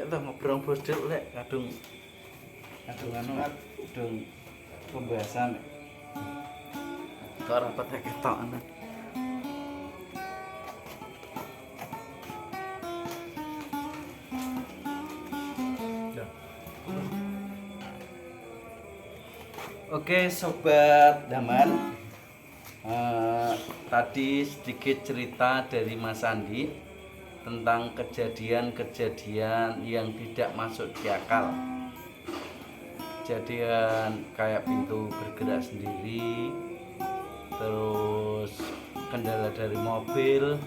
Kita ngobrol bosdil lek kadung anu kadung pembahasan kok rapat ketokan. Oke sobat Daman, tadi sedikit cerita dari Mas Andi tentang kejadian-kejadian yang tidak masuk di akal. Kejadian kayak pintu bergerak sendiri, terus kendala dari mobil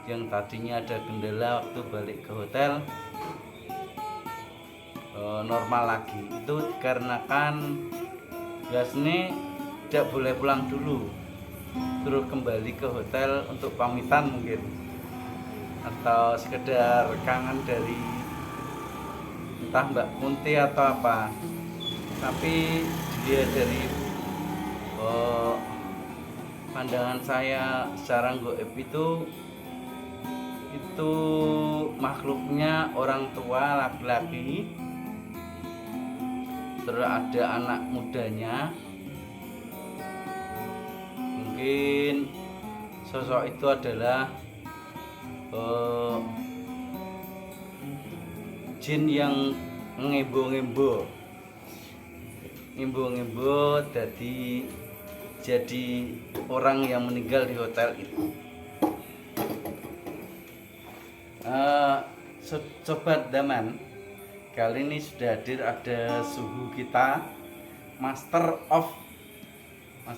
yang tadinya ada kendala waktu balik ke hotel normal lagi. Itu dikarenakan biasanya tidak boleh pulang dulu, terus kembali ke hotel untuk pamitan mungkin, atau sekedar kangen dari entah Mbak Kunti atau apa. Tapi dia dari pandangan saya secara goib itu makhluknya orang tua laki-laki, terus ada anak mudanya. Mungkin sosok itu adalah jin yang ngembo-ngembo jadi orang yang meninggal di hotel itu. Sobat Daman, kali ini sudah hadir ada suhu kita, Master of the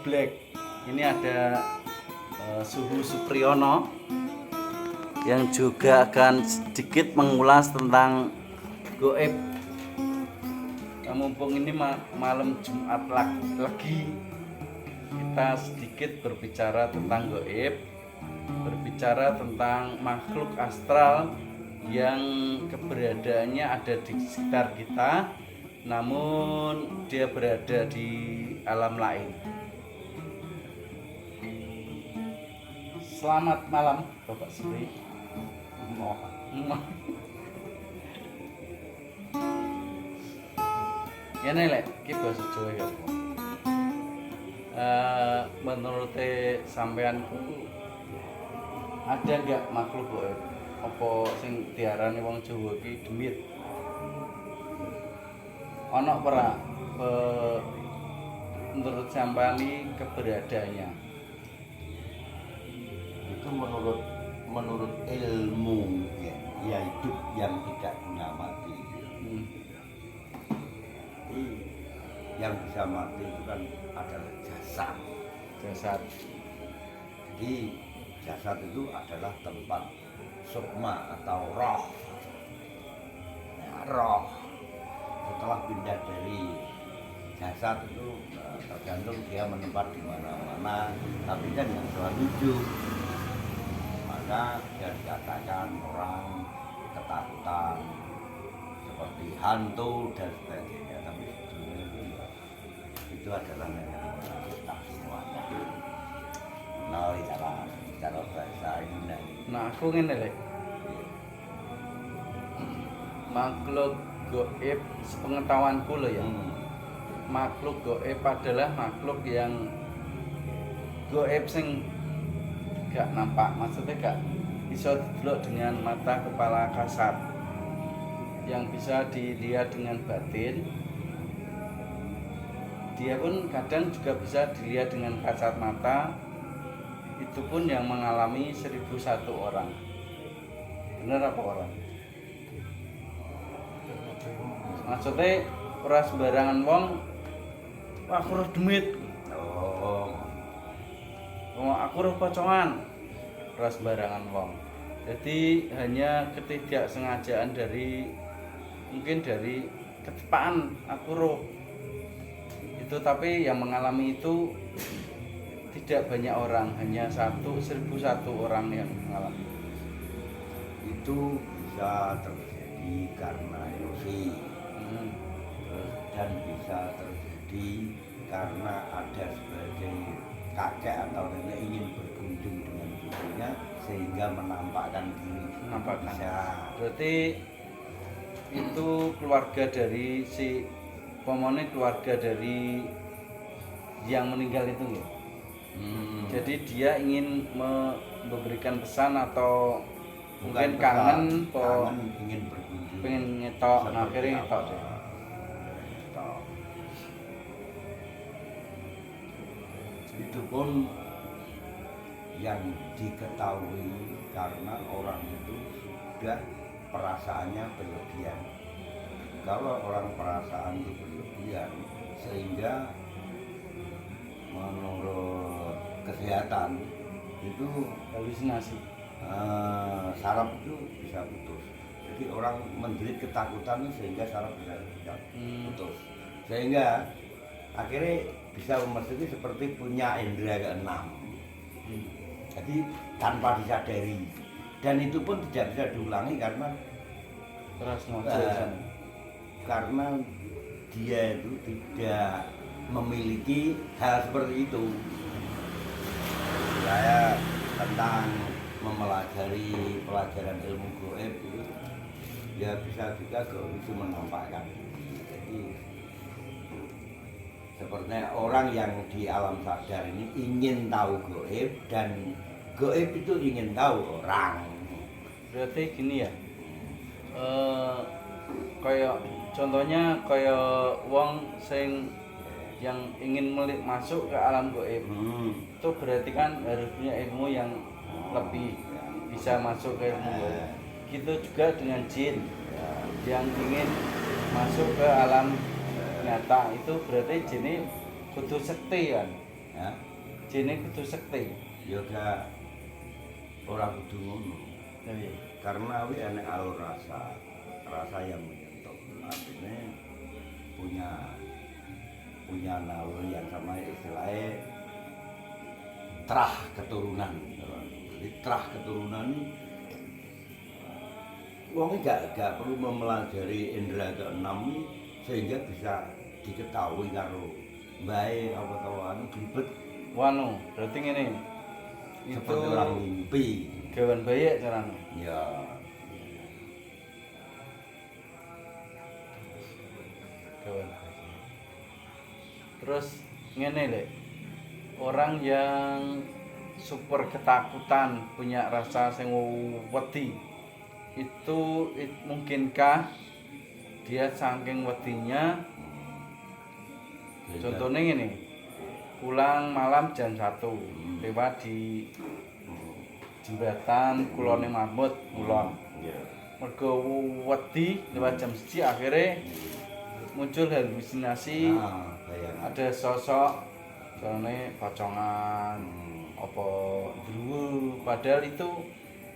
Black. Ini ada Suhu Supriyono yang juga akan sedikit mengulas tentang goib. Mumpung ini malam Jumat lagi, kita sedikit berbicara tentang goib, berbicara tentang makhluk astral yang keberadaannya ada di sekitar kita, namun dia berada di alam lain. Selamat malam Bapak Supri. Ya nek iki basa Jawa ya. Menurut sampeanku ada enggak makhluk goib apa sing diarani wong Jawa iki demit? Ana ora menurut sampean iki keberadaannya? Itu menurut ilmu ya hidup yang tidak guna mati. Yang bisa mati itu kan adalah jasad. Jadi jasad itu adalah tempat sukma atau roh. Roh setelah pindah dari jasad itu tergantung dia menempat di mana-mana, tapi kan yang selalu hidup. Maka dia dikatakan orang ketakutan seperti hantu dan sebagainya, tapi sebetulnya itu adalah kita semuanya. Melalui cara bahasa Yunani. Nah aku ngene lek, makhluk goib sepengetahuanku loh ya. Makhluk goib adalah makhluk yang goib sing gak nampak, maksudnya gak bisa didelok dengan mata kepala kasar, yang bisa dilihat dengan batin. Dia pun kadang juga bisa dilihat dengan kasat mata. Itu pun yang mengalami 1001 orang. Bener apa orang? Maksudnya ora sembarangan wong, wah aku roh demit. Aku roh pocongan. Ora sembarangan wong. Jadi hanya ketidaksengajaan dari mungkin dari ketepaan aku roh. Itu tapi yang mengalami itu tidak banyak orang, hanya 1001 orang yang mengalami. Itu bisa terjadi karena ilusi. Dan bisa terjadi karena ada sebagai kakek atau nenek ingin berkunjung dengan cucunya sehingga menampakkan diri. menampakkan. Bisa. Berarti itu keluarga dari si pomone, keluarga dari yang meninggal itu ya. Jadi dia ingin memberikan pesan atau mungkin kangen, ingin berkunjung, pengen ngetok, seperti nah akhirnya apa. ngetok deh. Ngetok. Itu pun yang diketahui karena orang itu sudah perasaannya berlebihan. Kalau orang perasaan itu berlebihan, sehingga menurut kesehatan itu Halusinasi. saraf itu bisa putus. Jadi orang menjerit ketakutan sehingga saraf bisa putus. Sehingga akhirnya bisa memasuki seperti punya indera keenam. Jadi tanpa disadari. Dan itu pun tidak bisa diulangi karena karena dia itu tidak memiliki hal seperti itu. Saya tentang mempelajari pelajaran ilmu gaib itu ya bisa juga gaib itu menampakkan. Jadi sepertinya orang yang di alam sadar ini ingin tahu gaib dan gaib itu ingin tahu orang. Berarti gini ya, kayak contohnya kayak wong sing yang ingin masuk ke alam gaib, itu berarti kan harus punya ilmu yang lebih bisa masuk ke ilmu gaib. Gitu juga dengan jin yang ingin masuk ke alam nyata, itu berarti jinnya kudu sekti kan? Ya, Jinnya kudu sekti. yoga orang kudu ngono. Iya. Karena wi enek alur rasa yang menyentuh, artinya punya naluri yang sama, istilahnya terah keturunan. Jadi terah keturunan ini wong gak perlu mempelajari indera keenam ini sehingga bisa diketahui karo bae apa tawane glibet. Wanu, berarti ngene. Itu Seperti orang mimpi. gawan bayi caranya. Ya. Gawan. Terus ngene lek. Orang yang super ketakutan, punya rasa sing wedi. Itu mungkinkah dia saking wedinya, contohnya ngene. Pulang malam jam 1 lewat di jembatan kulone Mamut kulon. Mergo wedi lewat jam 1 akhirnya muncul halusinasi. Ada sosok soalnya pocongan apa dulu, padahal itu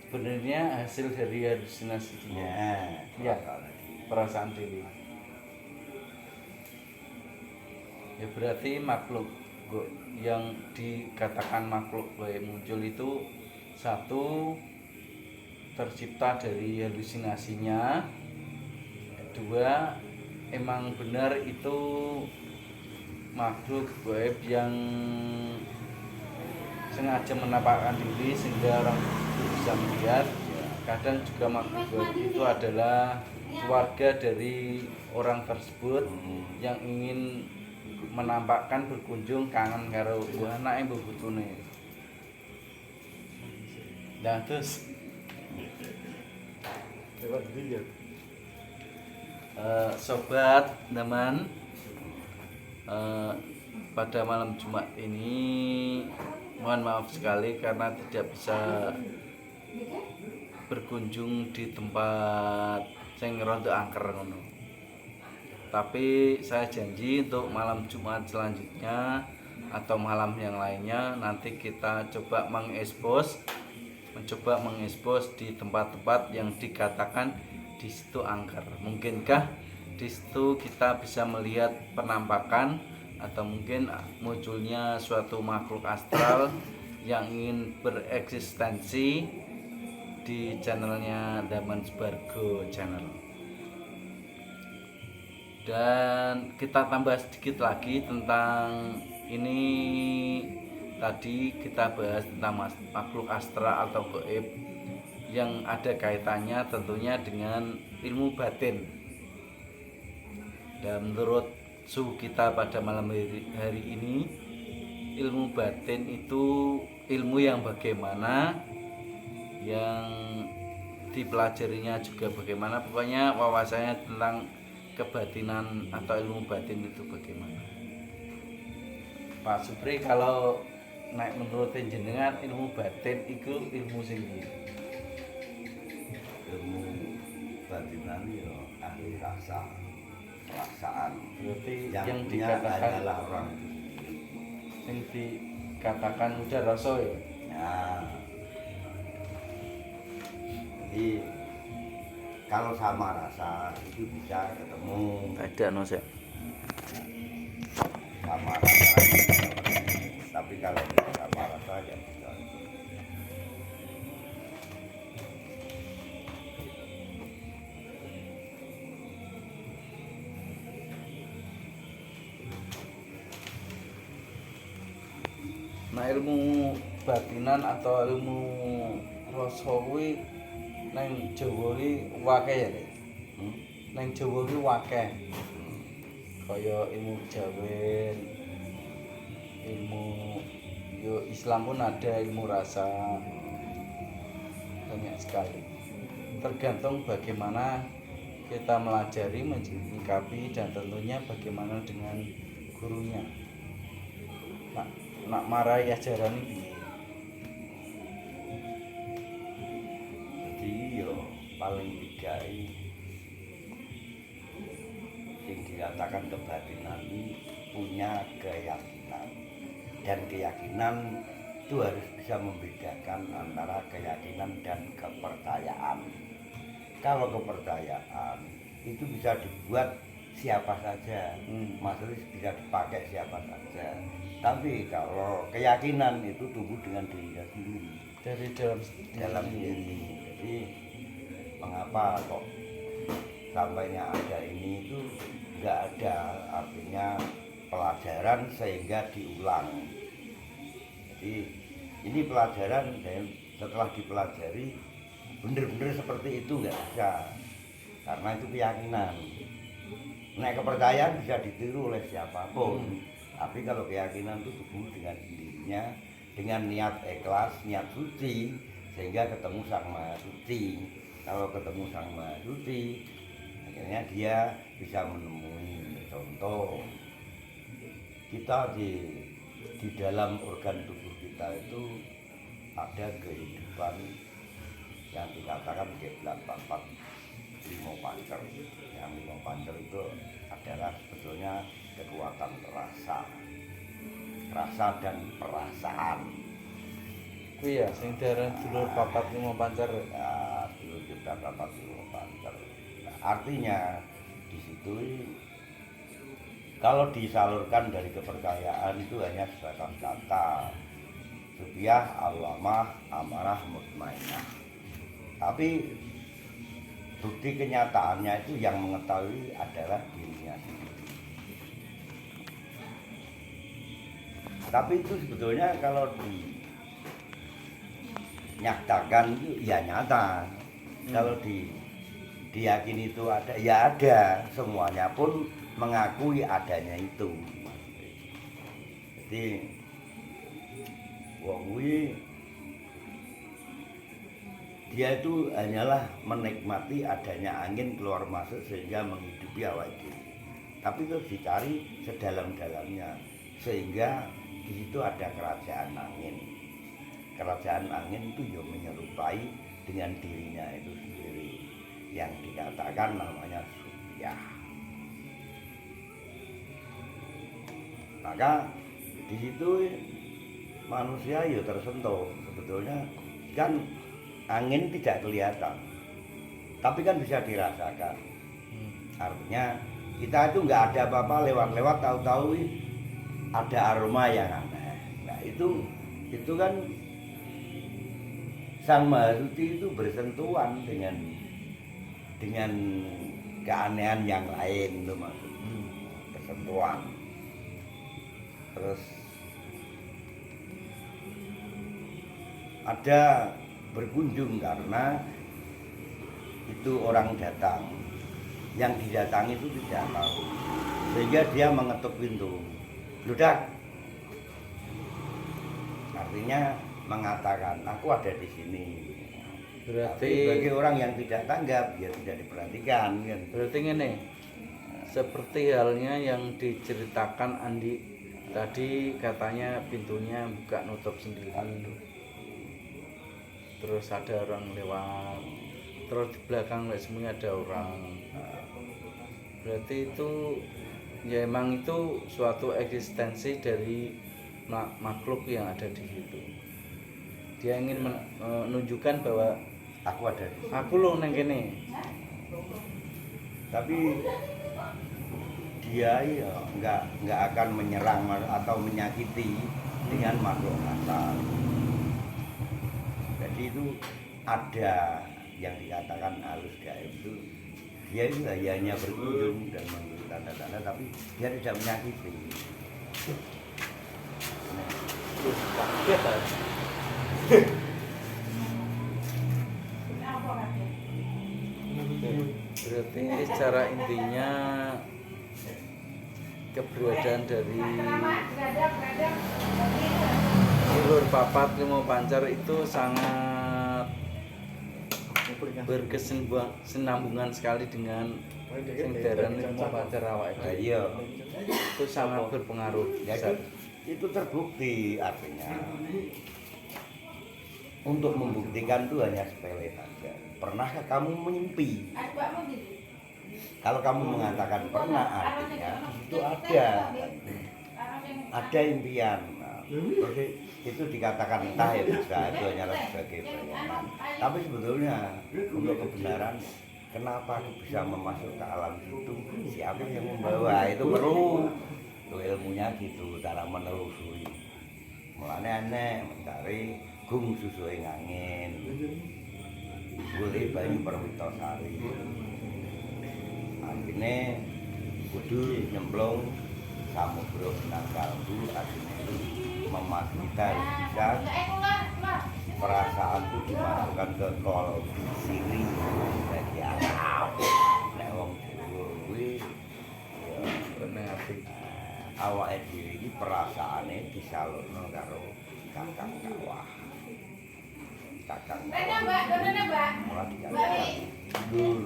sebenarnya hasil dari halusinasi dia. Ya, perasaan diri. Ya berarti makhluk yang dikatakan makhluk gaib muncul itu satu tercipta dari halusinasinya, kedua emang benar itu makhluk gaib yang sengaja menampakkan diri sehingga orang bisa melihat. Kadang juga makhluk gaib itu adalah keluarga dari orang tersebut yang ingin menampakkan berkunjung kangen karo anake mbok butune. Nah terus sobat teman, pada malam Jumat ini mohon maaf sekali karena tidak bisa berkunjung di tempat sing rondo angker ngono. Tapi saya janji untuk malam Jumat selanjutnya atau malam yang lainnya nanti kita coba mencoba mengekspos di tempat-tempat yang dikatakan di situ angker. Mungkinkah di situ kita bisa melihat penampakan atau mungkin munculnya suatu makhluk astral yang ingin bereksistensi di channelnya Daman Subargo Channel. Dan kita tambah sedikit lagi tentang ini. Tadi kita bahas tentang makhluk astral atau gaib yang ada kaitannya tentunya dengan ilmu batin. Dan menurut suhu kita pada malam hari ini, ilmu batin itu ilmu yang bagaimana, yang dipelajarinya juga bagaimana, pokoknya wawasannya tentang kebatinan atau ilmu batin itu bagaimana. Pak Supri, kalau naik menurut jenengan ilmu batin itu ilmu sing ndi? Ilmu batinan ya ahli rasa, perasaan. Berarti yang punya dikatakan adalah orang itu sendiri. yang dikatakan udah rasa ya. Nah, jadi kalau sama rasa itu bisa ketemu, Ada no sih. sama rasa itu bisa ketemu. Tapi kalau tidak sama rasa ya bisa. Nah, ilmu batinan atau ilmu rasa kuwi nang Jawa iki wakeh ya, Dik? Nang Jawa iki wakeh. Kaya ilmu kejawen, ilmu yo Islam pun ada ilmu rasa, banyak sekali. Tergantung bagaimana kita melajari, menyikapi, dan tentunya bagaimana dengan gurunya. Nak marahi ajaran ini. Jadi yo paling tidak yang dikatakan kebatinan ini punya keyakinan, dan keyakinan itu harus bisa membedakan antara keyakinan dan kepercayaan. Kalau kepercayaan itu bisa dibuat siapa saja, maksudnya bisa dipakai siapa saja. Tapi kalau keyakinan itu tumbuh dengan dirinya sendiri, Dari dalam diri. Jadi mengapa kok sampainya ada ini itu nggak ada, artinya pelajaran sehingga diulang. Jadi ini pelajaran, dan setelah dipelajari benar-benar seperti itu nggak bisa, karena itu keyakinan. Nah, kepercayaan bisa ditiru oleh siapapun, tapi kalau keyakinan itu tumbuh dengan dirinya, dengan niat ikhlas, niat suci, sehingga ketemu Sang Maha Suci. Kalau ketemu Sang Maha Suci, akhirnya dia bisa menemui. Contoh, kita di dalam organ tubuh kita itu ada kehidupan yang dikatakan geblat papat limo pancer. Yang limo pancer itu adalah sebetulnya kekuatan rasa dan perasaan. Kuwi ya sing diaran dulur papat lima pancer. Ya, dulu kita papat limo pancer. Nah, artinya di situ kalau disalurkan dari kepercayaan itu hanya sebatas kata Supiah, Alamah, Amarah, Mutmainah. Tapi bukti kenyataannya itu yang mengetahui adalah dirinya sendiri. Tapi itu sebetulnya kalau dinyatakan itu ya nyata. Kalau diyakini itu ada, ya ada. Semuanya pun mengakui adanya itu. Jadi wong kuwi dia itu hanyalah menikmati adanya angin keluar masuk sehingga menghidupi awak diri. Tapi terus dicari sedalam-dalamnya, sehingga di situ ada kerajaan angin. Kerajaan angin itu ya menyerupai dengan dirinya itu sendiri, yang dikatakan namanya Supiah. Maka di situ manusia ya tersentuh. Sebetulnya kan angin tidak kelihatan, tapi kan bisa dirasakan. Artinya kita itu nggak ada apa-apa, lewat-lewat tahu-tahu ada aroma yang aneh. Nah itu kan Sang Maha Suci itu bersentuhan dengan keanehan yang lain, itu maksudnya bersentuhan. Terus ada berkunjung karena itu orang datang, yang didatangi itu tidak tahu, sehingga dia mengetuk pintu, ludak, artinya mengatakan aku ada di sini. Berarti tapi bagi orang yang tidak tanggap, dia tidak diperhatikan kan. Berarti ini seperti halnya yang diceritakan Andi tadi, katanya pintunya buka nutup sendiri, terus ada orang lewat, terus di belakang semuanya ada orang. Berarti itu ya emang itu suatu eksistensi dari makhluk yang ada di situ. Dia ingin menunjukkan bahwa Aku ada di sini. aku loh neng kene. Tapi dia ya nggak akan menyerang atau menyakiti dengan makhluk kasar. Jadi itu ada yang dikatakan halus gaib itu, dia itu hanya berkunjung dan memberi tanda-tanda, tapi dia tidak menyakiti. Berarti secara intinya keberadaan dari Ulur Papat Limo Pancar itu sangat berkesinambungan sekali dengan sing daran Limo Pancar awake Nah, dhewe. iya, Itu sangat berpengaruh. ya itu terbukti, artinya untuk membuktikan itu hanya sepele saja. Pernahkah kamu mimpi? Kalau kamu mengatakan pernah, artinya itu ada impian. Nah, terus itu dikatakan entah ya bisa, itu hanyalah sebagai bayangan. Tapi sebetulnya untuk kebenaran, kenapa aku bisa memasuk ke alam itu? Siapa yang membawa? Itu perlu itu ilmunya gitu, cara menelusuri. Mulanya aneh mencari gung susu angin, boleh banyu Perwitosari. Akhirnya kudu nyemplung samudra Nangkalbu, akhirnya itu kita harus bisa perasaan itu dimasukkan ke kol siri bagi anak. Nek wong Jawa kuwi ya Bener ati. awake dhewe iki perasaane disalurno karo kakang kawah. Kakang kawah. Ora dikatakan dur.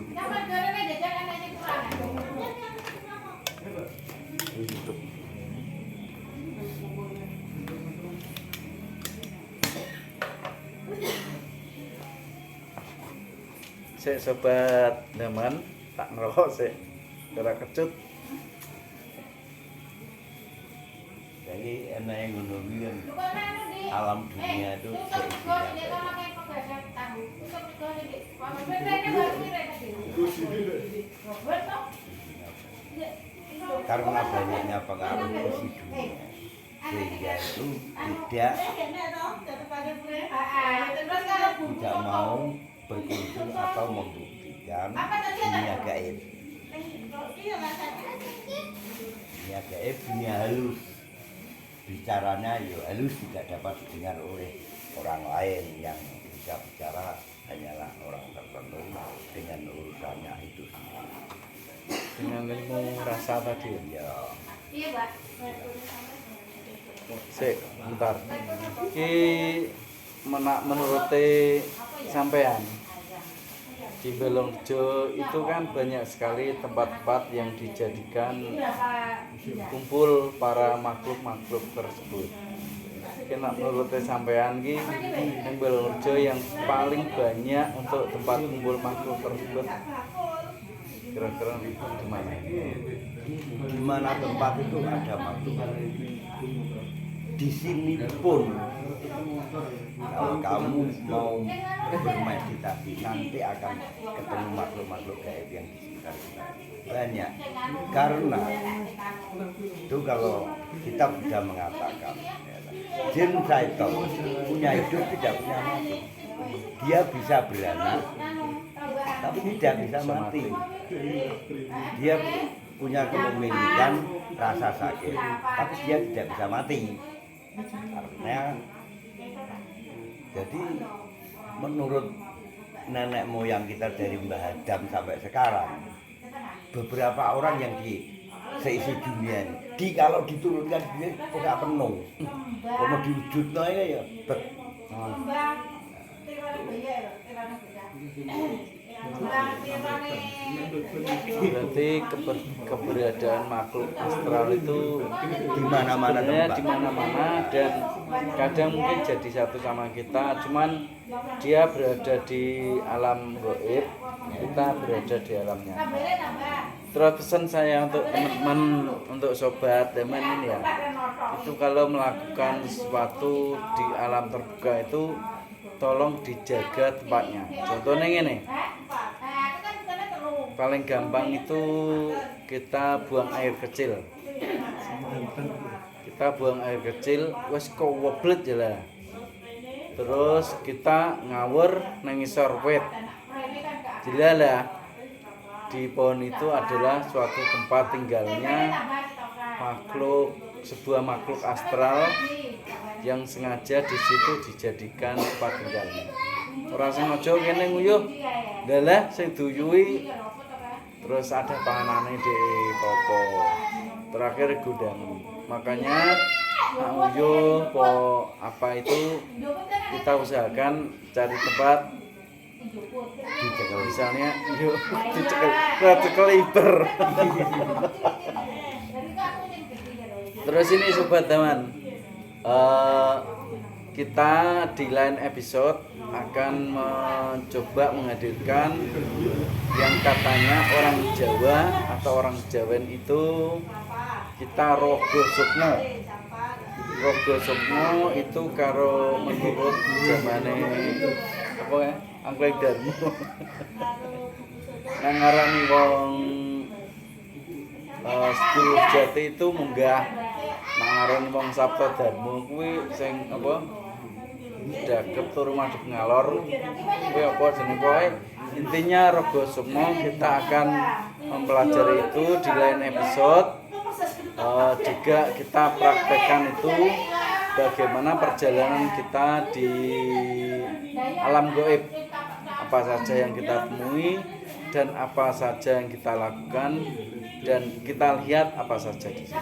Sik sobat teman, tak ngerokok sik. Ora kecut. Jadi enak yang ngono kuwi kan alam dunia itu karena banyaknya pengaruh isi dunia, sehingga itu tidak mau berkunjung atau membuktikan dunia gaib. Dunia gaib, dunia halus, bicaranya ya halus, tidak dapat didengar oleh orang lain. Yang bisa bicara hanyalah orang tertentu dengan urusannya itu sendiri. Dengan ilmu rasa tadi. Ya, Iya, Pak. Sik, bentar. Iki menurut sampean di Belongjo itu kan banyak sekali tempat-tempat yang dijadikan kumpul para makhluk-makhluk tersebut. Kena menurut sampean ki yang Belongjo yang paling banyak untuk tempat kumpul makhluk tersebut kira-kira di mana? di mana tempat itu ada makhluk. Di sini pun kalau kamu mau bermeditasi nanti akan ketemu makhluk-makhluk gaib yang di sekitar kita banyak. Karena itu kalau kita sudah mengatakan jin syaitan punya hidup tidak punya mati. Dia bisa beranak tapi tidak bisa mati. Dia punya kepemilikan rasa sakit tapi dia tidak bisa mati. Artinya jadi menurut nenek moyang kita dari Mbah Adam sampai sekarang, beberapa orang yang di seisi dunia ini, kalau diturunkan dia kok gak penuh. Kalau diwujudno ya bet. Berarti keberadaan makhluk astral itu Di mana-mana sebenarnya tempat. di mana-mana dan kadang mungkin jadi satu sama kita, cuman dia berada di alam gaib, kita berada di alam nyata. Terus pesan saya untuk teman-teman, untuk sobat Daman ini ya, itu kalau melakukan sesuatu di alam terbuka itu tolong dijaga tempatnya. Contohnya ini, paling gampang itu kita buang air kecil. Kita buang air kecil, wes kok woblet ya lah. Terus kita ngawur nang ngisor wit. Dilalah di pohon itu adalah suatu tempat tinggalnya sebuah makhluk astral yang sengaja di situ dijadikan tempat tinggalnya. Ora sengaja kene nguyuh. Dalah sing duyui terus ada panganane di popo. Terakhir gudang. Makanya nguyuh apa itu kita usahakan cari tempat misalnya yuk dicekel iber. Terus ini sobat teman, kita di lain episode akan mencoba menghadirkan yang katanya orang Jawa atau orang Jawen itu kita rogo sukmo. Rogo sukmo itu karo menurut zamane apa ya? Angklek Darmo. Nang ngarani wong 10 Jati itu munggah nang ngarani wong Sabta Darmo kuwi sing apa? Dagep tur madhep ngalor. Kuwi apa jenenge pokoke intinya rogo sukmo kita akan mempelajari itu di lain episode. Juga kita praktekkan itu bagaimana perjalanan kita di alam gaib, apa saja yang kita temui dan apa saja yang kita lakukan dan kita lihat apa saja di situ.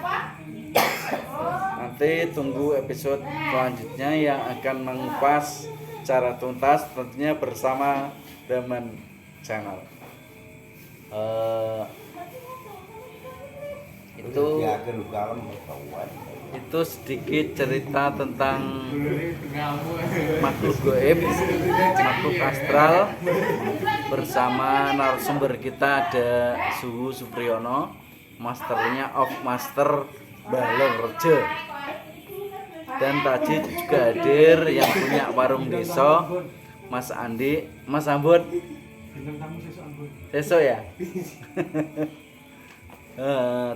Nanti tunggu episode selanjutnya yang akan mengupas secara tuntas tentunya bersama Daman Channel. Itu sedikit cerita tentang makhluk gaib, makhluk astral bersama narasumber kita ada Suhu Supriyono, masternya of master Balongrejo, dan tadi juga hadir yang punya warung desa Mas Andi, Mas Ambut. Besok ya.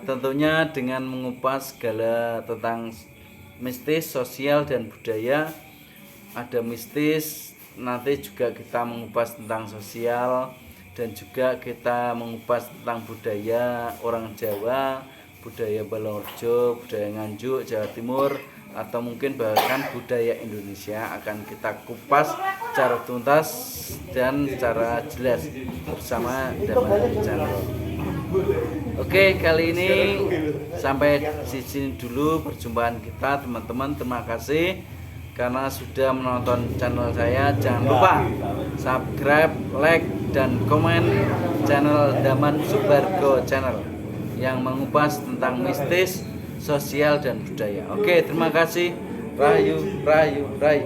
Tentunya dengan mengupas segala tentang mistis, sosial dan budaya. Ada mistis, nanti juga kita mengupas tentang sosial dan juga kita mengupas tentang budaya orang Jawa, budaya Balongrejo, budaya Nganjuk, Jawa Timur, atau mungkin bahkan budaya Indonesia akan kita kupas secara tuntas dan secara jelas bersama Daman Channel. Oke, kali ini sampai di sini dulu perjumpaan kita teman-teman. Terima kasih karena sudah menonton channel saya. Jangan lupa subscribe, like, dan komen channel Daman Subargo Channel yang mengupas tentang mistis, sosial, dan budaya. Oke, terima kasih. Rayu, rayu, rayu.